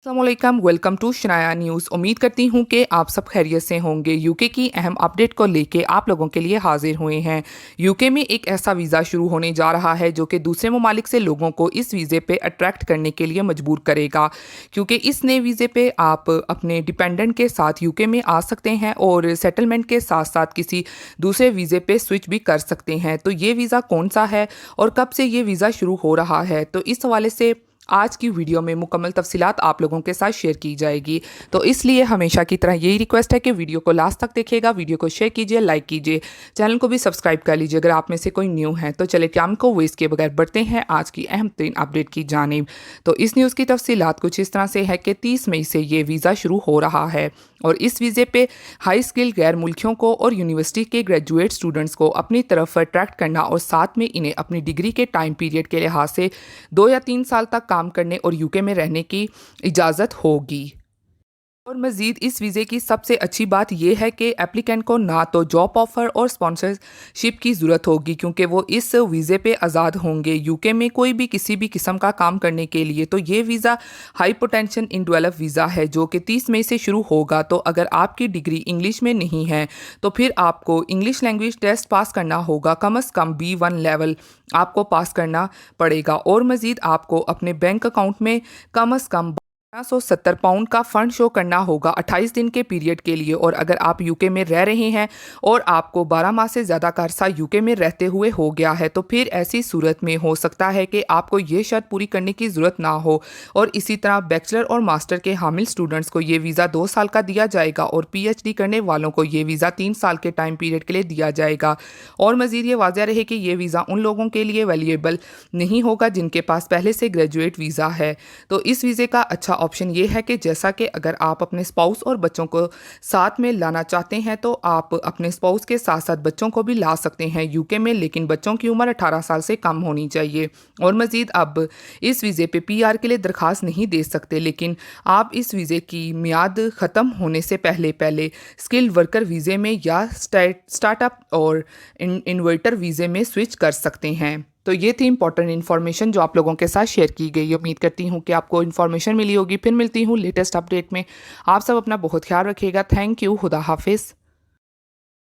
अस्सलामुअलैकुम, welcome to Shanaya news. उम्मीद करती हूँ कि आप सब खैरियत से होंगे। यूके की अहम अपडेट को लेके आप लोगों के लिए हाजिर हुए हैं। यूके में एक ऐसा वीज़ा शुरू होने जा रहा है जो कि दूसरे ममालिक से लोगों को इस वीज़े पे अट्रैक्ट करने के लिए मजबूर करेगा, क्योंकि इस नए वीज़े पे आप अपने डिपेंडेंट के साथ यूके में आ सकते हैं और सेटलमेंट के साथ साथ किसी दूसरे वीज़े पे स्विच भी कर सकते हैं। तो ये वीज़ा कौन सा है और कब से ये वीज़ा शुरू हो रहा है, तो इस हवाले से आज की वीडियो में मुकम्मल तफसीलात आप लोगों के साथ शेयर की जाएगी। तो इसलिए हमेशा की तरह यही रिक्वेस्ट है कि वीडियो को लास्ट तक देखिएगा, वीडियो को शेयर कीजिए, लाइक कीजिए, चैनल को भी सब्सक्राइब कर लीजिए अगर आप में से कोई न्यू है। तो चले टाइम को वेस्ट के बगैर बढ़ते हैं आज की अहम तरीन अपडेट की जानिब। तो इस न्यूज़ की तफसीलात कुछ इस तरह से है कि 30 मई से ये वीज़ा शुरू हो रहा है और इस वीज़े पे हाई स्किल गैर मुल्कियों को और यूनिवर्सिटी के ग्रेजुएट स्टूडेंट्स को अपनी तरफ अट्रैक्ट करना और साथ में इन्हें अपनी डिग्री के टाइम पीरियड के लिहाज से 2 या 3 साल तक काम करने और यूके में रहने की इजाज़त होगी। और मज़ीद इस वीज़े की सबसे अच्छी बात यह है कि एप्लीकेंट को ना तो जॉब ऑफ़र और स्पॉन्सरशिप की ज़रूरत होगी, क्योंकि वो इस वीज़े पे आज़ाद होंगे यूके में कोई भी किसी भी किस्म का काम करने के लिए। तो ये visa high potential in develop visa है जो कि 30 मई से शुरू होगा। तो अगर आपकी डिग्री इंग्लिश में नहीं है तो फिर आपको इंग्लिश लैंग्वेज टेस्ट पास करना होगा, कम अज़ कम B1 लेवल आपको पास करना पड़ेगा। और मज़ीद आपको अपने बैंक अकाउंट में कम अज़ कम 1270 पाउंड का फ़ंड शो करना होगा 28 दिन के पीरियड के लिए। और अगर आप यूके में रह रहे हैं और आपको 12 माह से ज़्यादा का अरसा यूके में रहते हुए हो गया है, तो फिर ऐसी सूरत में हो सकता है कि आपको ये शर्त पूरी करने की ज़रूरत ना हो। और इसी तरह बैचलर और मास्टर के हामिल स्टूडेंट्स को ये वीज़ा 2 साल का दिया जाएगा और PhD करने वालों को ये वीज़ा 3 साल के टाइम पीरियड के लिए दिया जाएगा। और मज़ीद ये वाज़ह रहे कि ये वीज़ा उन लोगों के लिए वैल्यूएबल नहीं होगा जिनके पास पहले से ग्रेजुएट वीज़ा है। तो इस वीज़े का अच्छा ऑप्शन ये है कि जैसा कि अगर आप अपने स्पाउस और बच्चों को साथ में लाना चाहते हैं तो आप अपने स्पाउस के साथ साथ बच्चों को भी ला सकते हैं यूके में, लेकिन बच्चों की उम्र 18 साल से कम होनी चाहिए। और मज़ीद अब इस वीज़े पे PR के लिए दरख्वास्त नहीं दे सकते, लेकिन आप इस वीज़े की मियाद ख़त्म होने से पहले पहले स्किल्ड वर्कर वीज़े में या स्टार्टअप और इन्वर्टर वीज़े में स्विच कर सकते हैं। तो ये थी इंपॉर्टेंट इन्फॉर्मेशन जो आप लोगों के साथ शेयर की गई। उम्मीद करती हूँ कि आपको इन्फॉर्मेशन मिली होगी। फिर मिलती हूँ लेटेस्ट अपडेट में। आप सब अपना बहुत ख्याल रखिएगा। Thank you. खुदा हाफिज़।